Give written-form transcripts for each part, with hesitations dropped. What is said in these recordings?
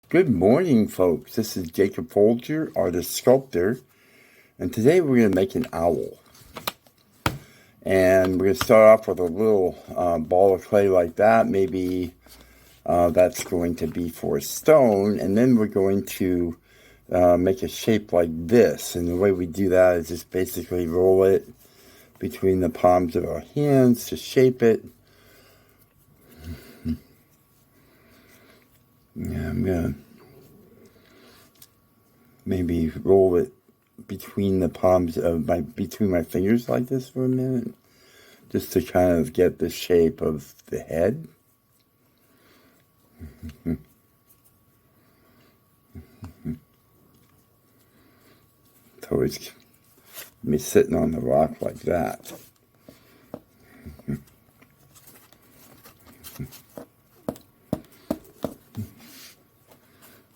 Good morning, folks. This is Jacob Folger, artist sculptor, and today we're going to make an owl. And we're going to start off with a little ball of clay like that. Maybe that's going to be for a stone, and then we're going to make a shape like this. And the way we do that is just basically roll it between the palms of our hands to shape it. Yeah, I'm going to maybe roll it between the palms of between my fingers like this for a minute, just to kind of get the shape of the head. So it's me sitting on the rock like that.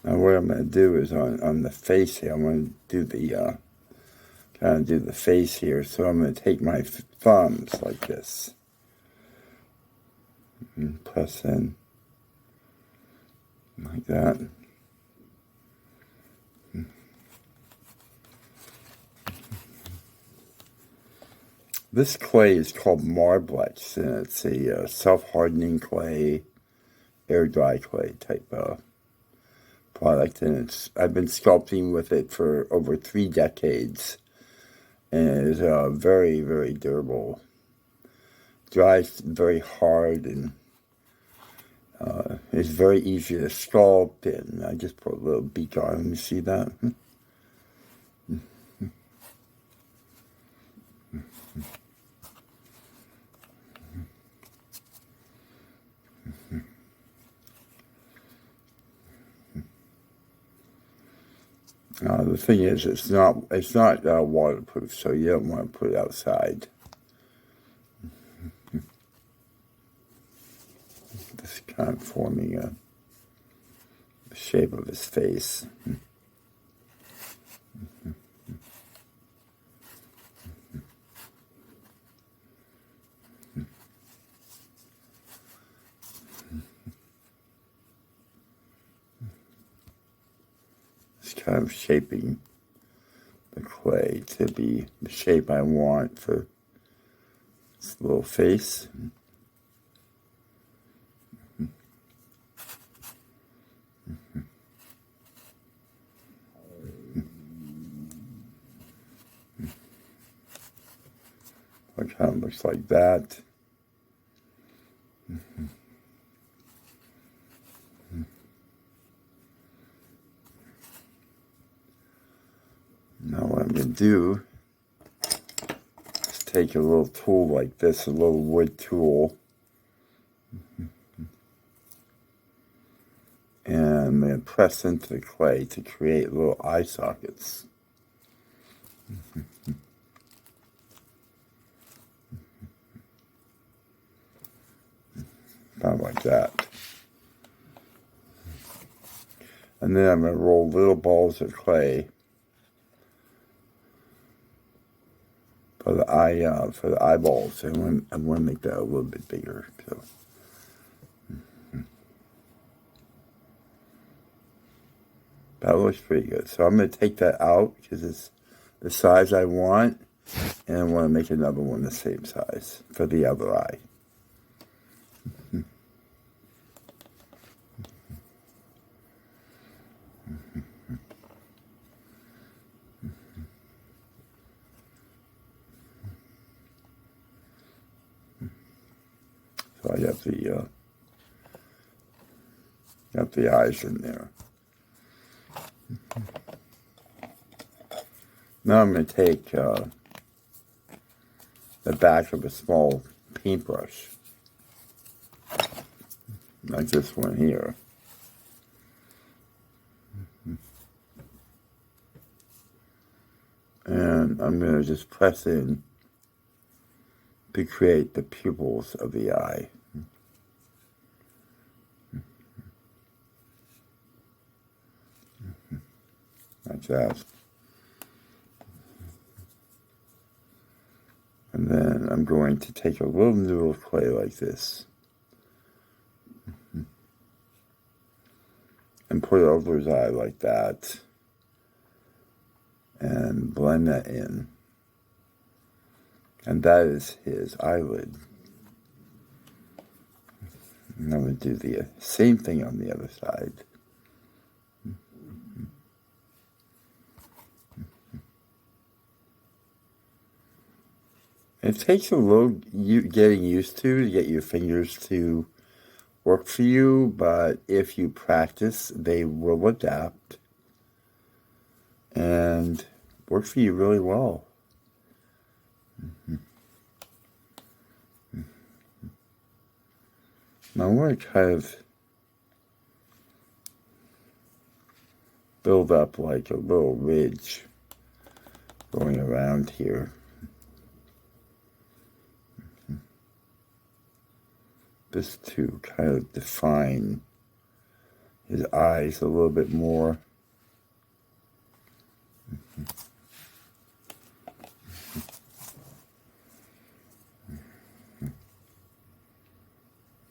Now what I'm going to do is on the face here, I'm going to do the, kind of do the face here. So I'm going to take my thumbs like this and press in like that. This clay is called Marblex, and it's a self-hardening clay, air-dry clay type product, and I've been sculpting with it for over 3 decades, and it is very, very durable. Dries very hard, and it's very easy to sculpt, and I just put a little beak on it. You see that? The thing is, it's not waterproof, so you don't want to put it outside. Just kind of forming the shape of his face. Kind of shaping the clay to be the shape I want for this little face. It kind of looks like that. Now what I'm going to do is take a little tool like this, a little wood tool, and I'm going to press into the clay to create little eye sockets. Kind of like that. And then I'm going to roll little balls of clay for the eyeballs, and I want to make that a little bit bigger. So, that looks pretty good. So I'm going to take that out because it's the size I want, and I want to make another one the same size for the other eye. So I got the eyes in there. Now I'm going to take the back of a small paintbrush, like this one here. And I'm going to just press in to create the pupils of the eye. Like that. And then I'm going to take a little noodle of clay like this and put put it over his eye like that and blend that in. And that is his eyelid. And I'm going to do the same thing on the other side. It takes a little getting used to get your fingers to work for you, but if you practice, they will adapt and work for you really well. Now I want to kind of build up like a little ridge going around here. This to kind of define his eyes a little bit more.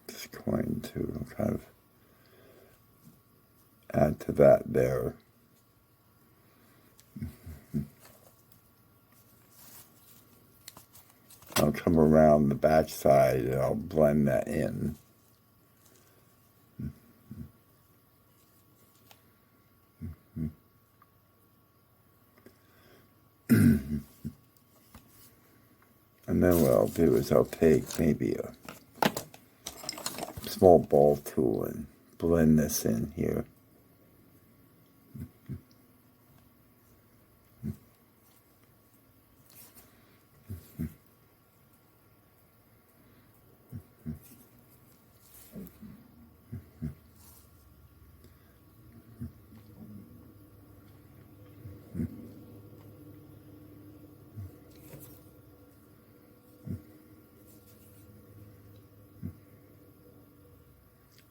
Just going to kind of add to that there. I'll come around the back side and I'll blend that in. And then what I'll do is I'll take maybe a small ball tool and blend this in here.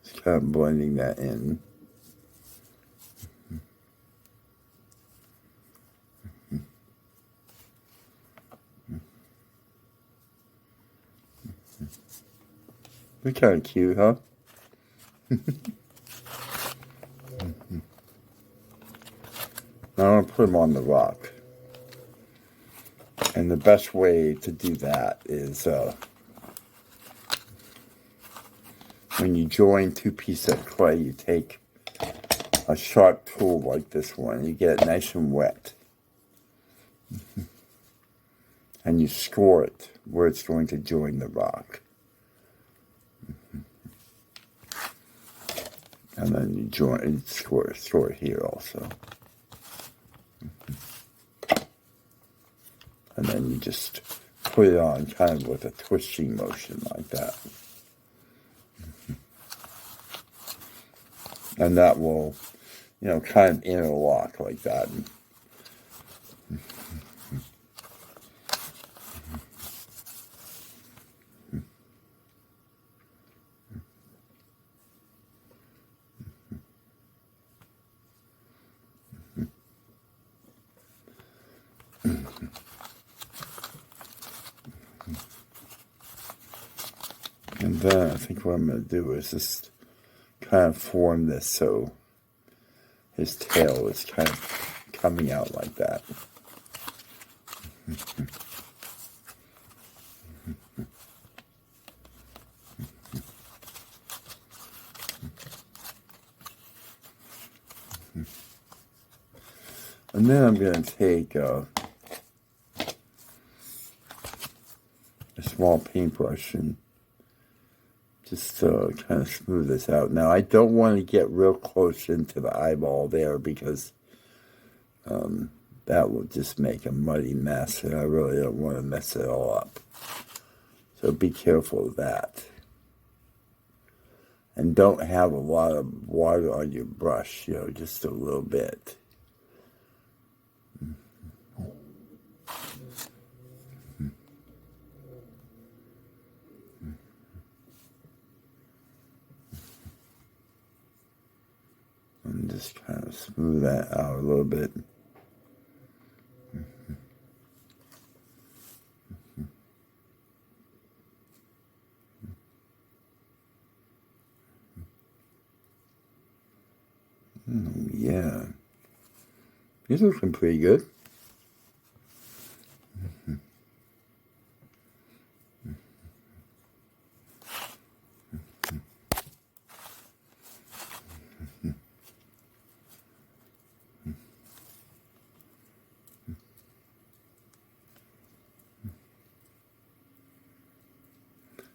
Just kind of blending that in. They're kind of cute, huh? Now I'm going to put them on the rock. And the best way to do that is when you join two pieces of clay, you take a sharp tool like this one. You get it nice and wet. And you score it where it's going to join the rock. And then you join and score it here also. And then you just put it on kind of with a twisting motion like that. And that will, kind of interlock like that. And then I think what I'm going to do is just kind of form this so his tail is kind of coming out like that. And then I'm going to take a small paintbrush and just kind of smooth this out. Now, I don't want to get real close into the eyeball there because that will just make a muddy mess, and I really don't want to mess it all up. So be careful of that. And don't have a lot of water on your brush, just a little bit. And just kind of smooth that out a little bit. yeah. He's looking pretty good.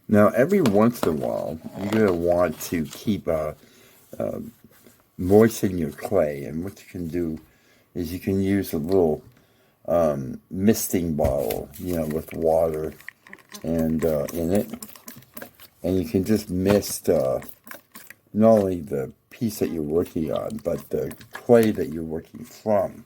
Now, every once in a while, you're going to want to keep moisten your clay. And what you can do is you can use a little misting bottle, with water and in it. And you can just mist not only the piece that you're working on, but the clay that you're working from.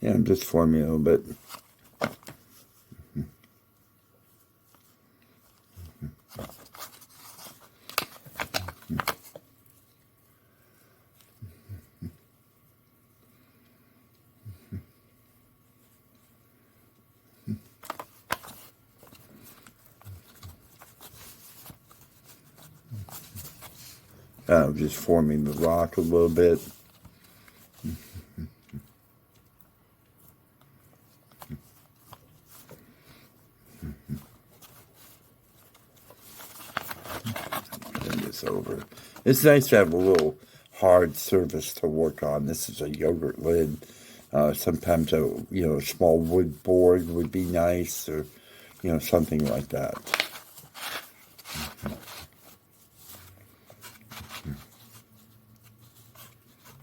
Yeah, I'm just forming a little bit. Just forming the rock a little bit. Turn this over. It's nice to have a little hard surface to work on. This is a yogurt lid. Sometimes a small wood board would be nice, or something like that.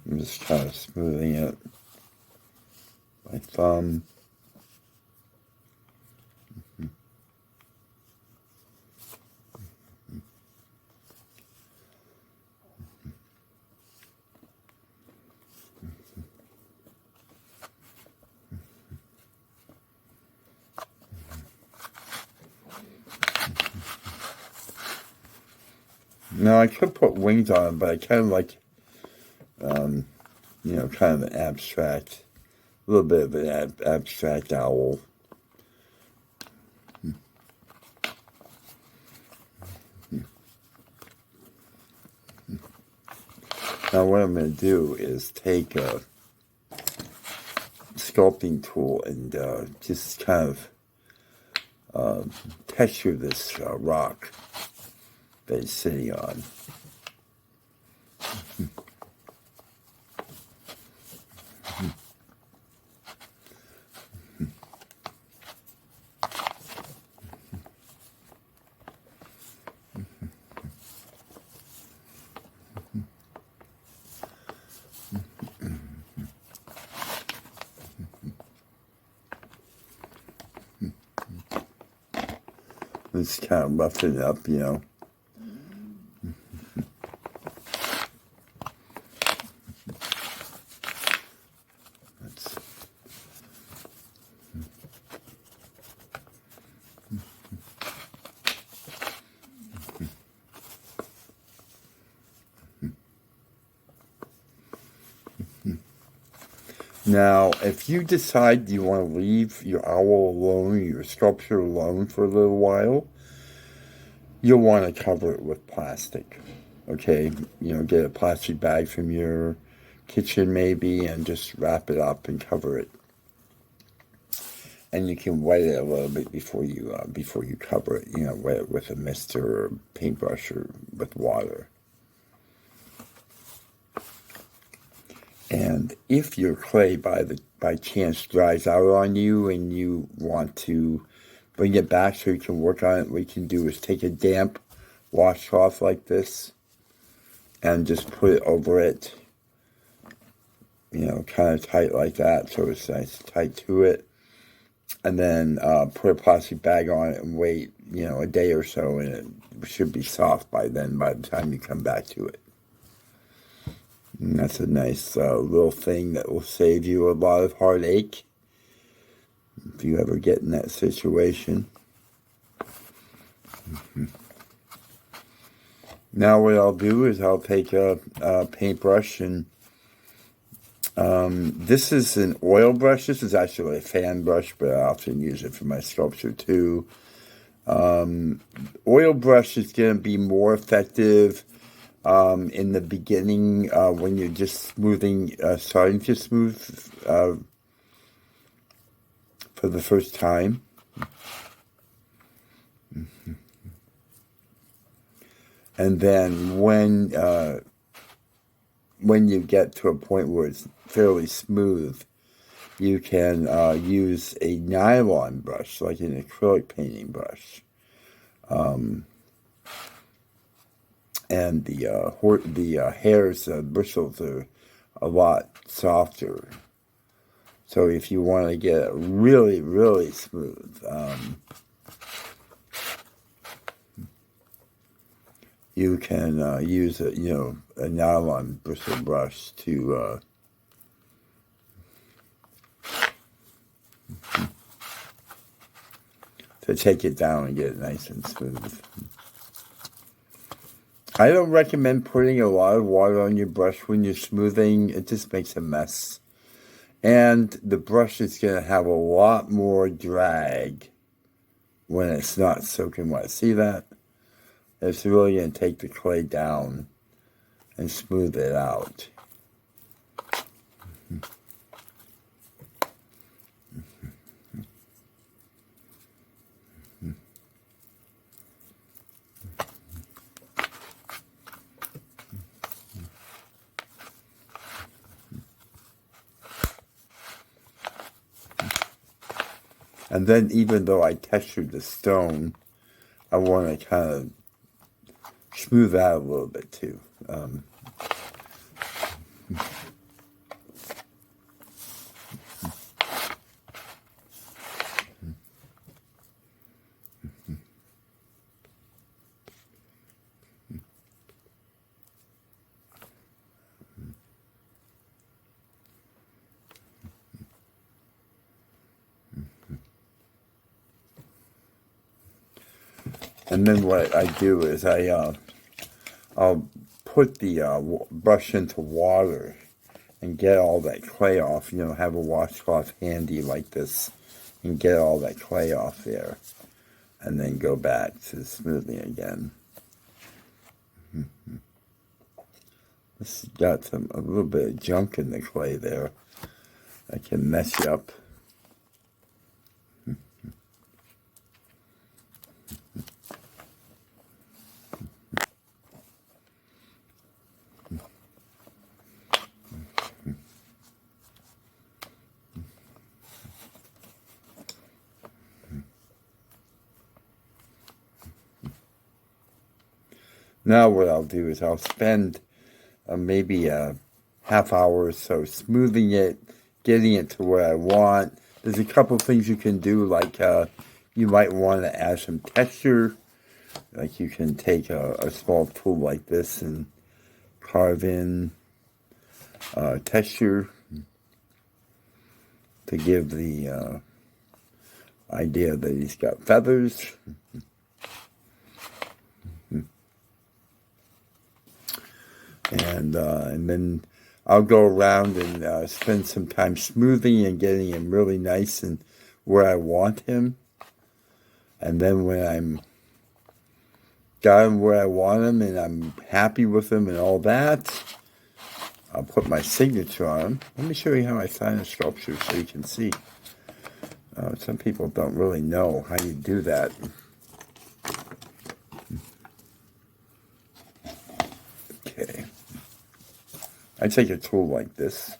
I'm just kind of smoothing it. My thumb. Now I could put wings on it, but I kind of like, kind of an abstract, a little bit of an abstract owl. Now what I'm going to do is take a sculpting tool and just kind of texture this rock that it's sitting on. Just kind of roughen it up, Now, if you decide you want to leave your owl alone, your sculpture alone for a little while, you'll want to cover it with plastic. Okay, get a plastic bag from your kitchen maybe and just wrap it up and cover it. And you can wet it a little bit before you cover it. Wet it with a mister or paintbrush or with water. And if your clay by chance dries out on you and you want to bring it back so you can work on it, what you can do is take a damp washcloth like this and just put it over it, kind of tight like that, so it's nice and tight to it. and then put a plastic bag on it and wait, a day or so, and it should be soft by then, by the time you come back to it. And that's a nice little thing that will save you a lot of heartache if you ever get in that situation. Now what I'll do is I'll take a paintbrush, and this is an oil brush. This is actually a fan brush, but I often use it for my sculpture too. Oil brush is going to be more effective in the beginning when you're just smoothing, starting to smooth for the first time. And then when you get to a point where it's fairly smooth, you can use a nylon brush, like an acrylic painting brush. And the hairs, bristles are a lot softer. So if you want to get it really, really smooth, you can use a nylon bristle brush to take it down and get it nice and smooth. I don't recommend putting a lot of water on your brush when you're smoothing. It just makes a mess. And the brush is going to have a lot more drag when it's not soaking wet. See that? It's really going to take the clay down and smooth it out. And then even though I textured the stone, I want to kind of smooth out a little bit too. And then what I do is I'll put the brush into water and get all that clay off. Have a washcloth handy like this and get all that clay off there, and then go back to smoothing again. This has got a little bit of junk in the clay there that can mess you up. Now what I'll do is I'll spend maybe a half hour or so smoothing it, getting it to where I want. There's a couple things you can do, like you might want to add some texture. Like you can take a small tool like this and carve in texture to give the idea that he's got feathers. And then I'll go around and spend some time smoothing and getting him really nice and where I want him. And then when I'm got him where I want him and I'm happy with him and all that, I'll put my signature on him. Let me show you how I sign a sculpture so you can see. Some people don't really know how you do that. Okay. I take a tool like this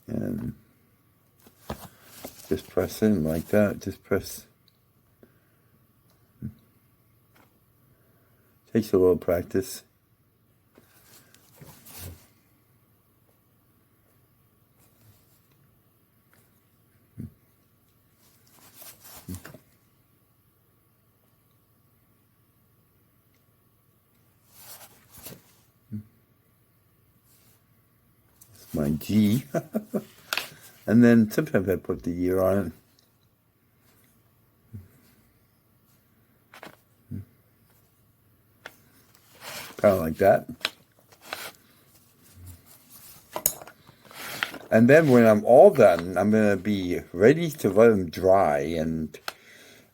and just press in like that. Just press. Takes a little practice. It's my G. And then sometimes I put the year on it. Kind of like that. And then when I'm all done, I'm going to be ready to let them dry. And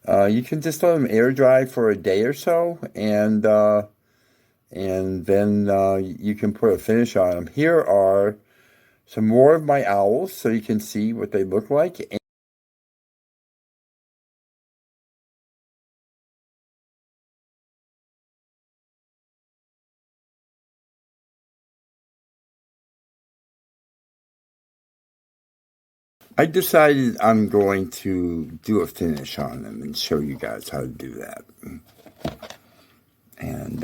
you can just let them air dry for a day or so. And then you can put a finish on them. Here are some more of my owls so you can see what they look like. I decided I'm going to do a finish on them and show you guys how to do that. And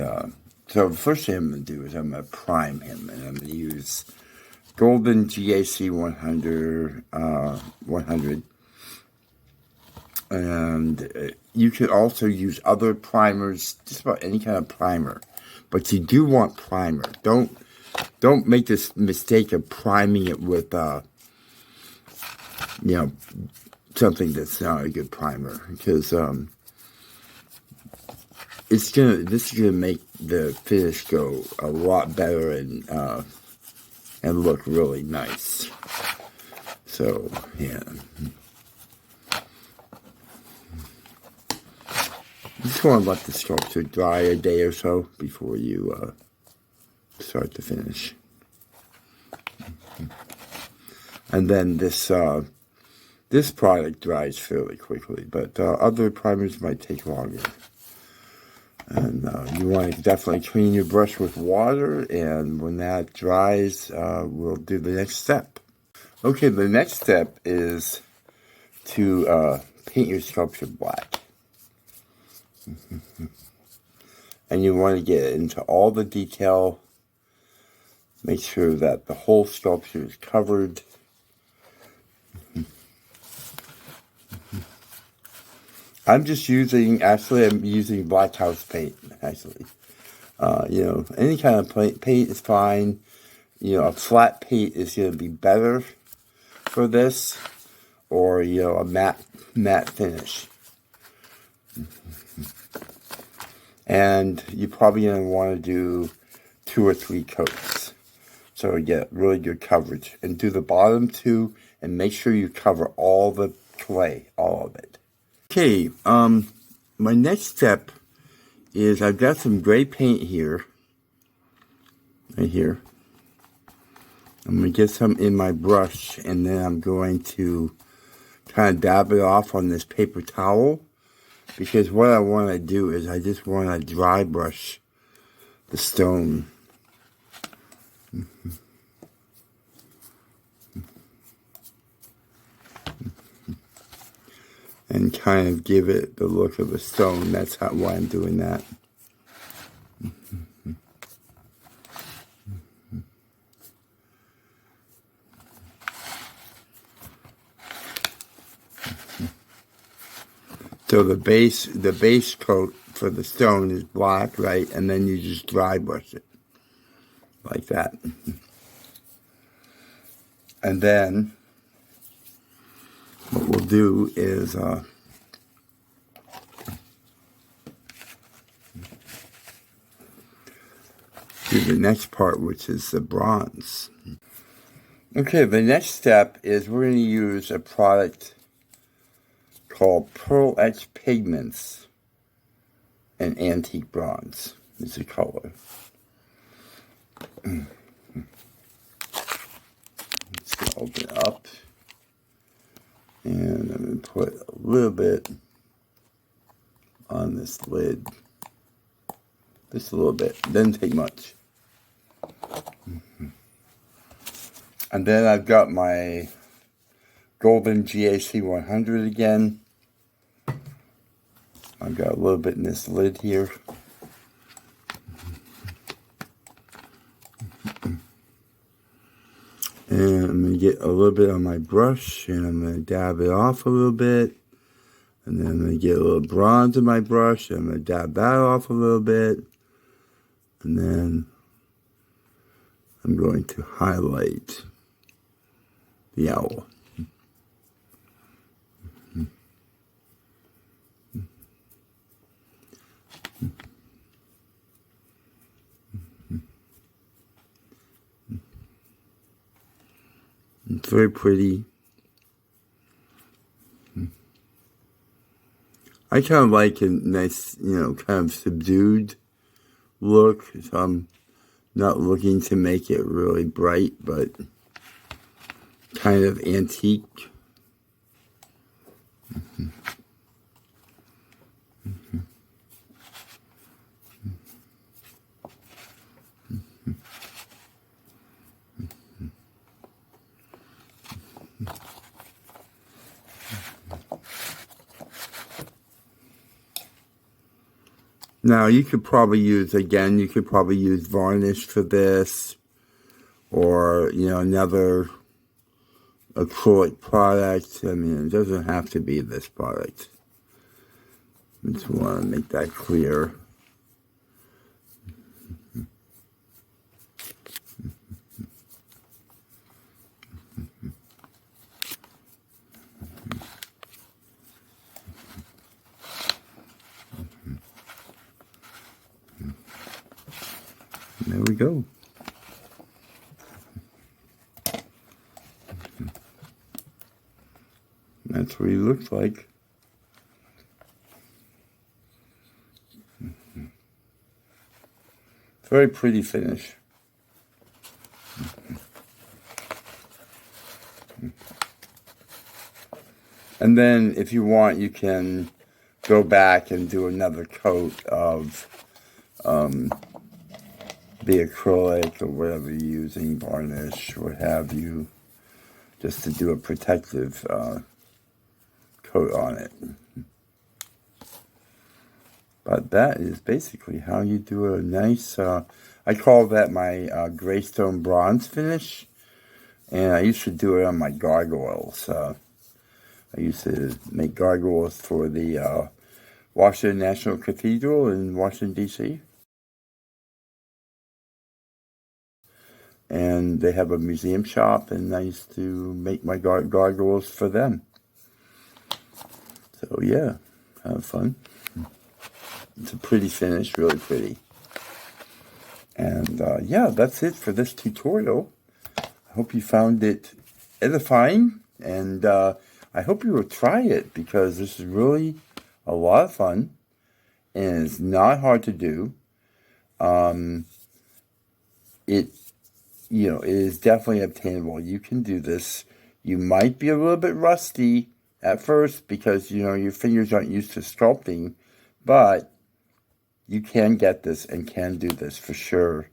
so the first thing I'm going to do is I'm going to prime him, and I'm going to use Golden GAC 100, 100. And you could also use other primers, just about any kind of primer. But you do want primer. Don't make this mistake of priming it with you know, something that's not a good primer, because this is gonna make the finish go a lot better and look really nice. So yeah, you just want to let the sculpture dry a day or so before you start the finish. And then this product dries fairly quickly, but other primers might take longer. And you want to definitely clean your brush with water, and when that dries, we'll do the next step. Okay, the next step is to paint your sculpture black. And you want to get into all the detail, make sure that the whole sculpture is covered. I'm using black house paint, actually. You know, any kind of paint is fine. You know, a flat paint is going to be better for this, or, you know, a matte finish. And you're probably going to want to do 2 or 3 coats, so you get really good coverage. And do the bottom 2, and make sure you cover all the clay, all of it. Okay, my next step is I've got some gray paint here, right here. I'm going to get some in my brush, and then I'm going to kind of dab it off on this paper towel, because what I want to do is I just want to dry brush the stone. And kind of give it the look of a stone. That's why I'm doing that. So the base coat for the stone is black, right? And then you just dry brush it like that. And then what we'll do is do the next part, which is the bronze. Okay, the next step is we're going to use a product called Pearl Etch Pigments and Antique Bronze. It's a color. Let's open it up. And I'm going to put a little bit on this lid. Just a little bit. Doesn't take much. And then I've got my Golden GAC 100 again. I've got a little bit in this lid here. And I'm going to get a little bit on my brush, and I'm going to dab it off a little bit. And then I'm going to get a little bronze in my brush. I'm going to dab that off a little bit. And then I'm going to highlight the owl. It's very pretty. I kind of like a nice, kind of subdued look. So I'm not looking to make it really bright, but kind of antique. Now, you could probably use varnish for this, or, another acrylic product. I mean, it doesn't have to be this product. I just want to make that clear. There we go. That's what he looks like. Very pretty finish. And then if you want, you can go back and do another coat of the acrylic or whatever you're using, varnish, what have you, just to do a protective coat on it. But that is basically how you do a nice, I call that my Greystone bronze finish, and I used to do it on my gargoyles. I used to make gargoyles for the Washington National Cathedral in Washington, D.C. And they have a museum shop, and I used to make my gargoyles for them. So yeah, have fun. It's a pretty finish, really pretty. And yeah, that's it for this tutorial. I hope you found it edifying, and I hope you will try it, because this is really a lot of fun, and it's not hard to do. It is definitely obtainable. You can do this. You might be a little bit rusty at first because, your fingers aren't used to sculpting, but you can get this and can do this for sure.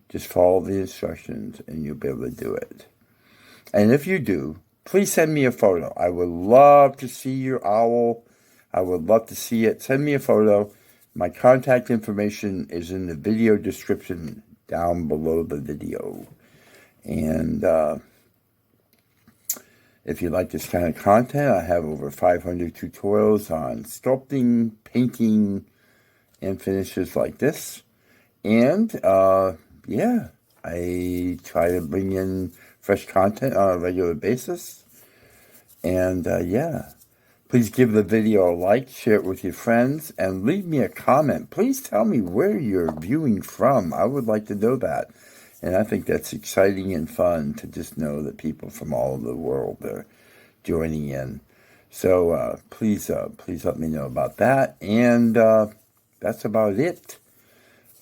Just follow the instructions and you'll be able to do it. And if you do, please send me a photo. I would love to see your owl. I would love to see it. Send me a photo. My contact information is in the video description down below the video. And if you like this kind of content, I have over 500 tutorials on sculpting, painting, and finishes like this. And yeah, I try to bring in fresh content on a regular basis. And yeah, please give the video a like, share it with your friends, and leave me a comment. Please tell me where you're viewing from. I would like to know that. And I think that's exciting and fun to just know that people from all over the world are joining in. So please let me know about that. And that's about it.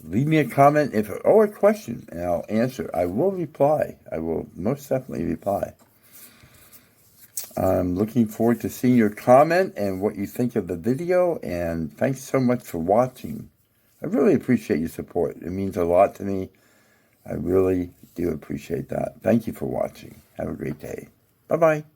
Leave me a comment or a question, and I'll answer. I will reply. I will most definitely reply. I'm looking forward to seeing your comment and what you think of the video, and thanks so much for watching. I really appreciate your support. It means a lot to me. I really do appreciate that. Thank you for watching. Have a great day. Bye-bye.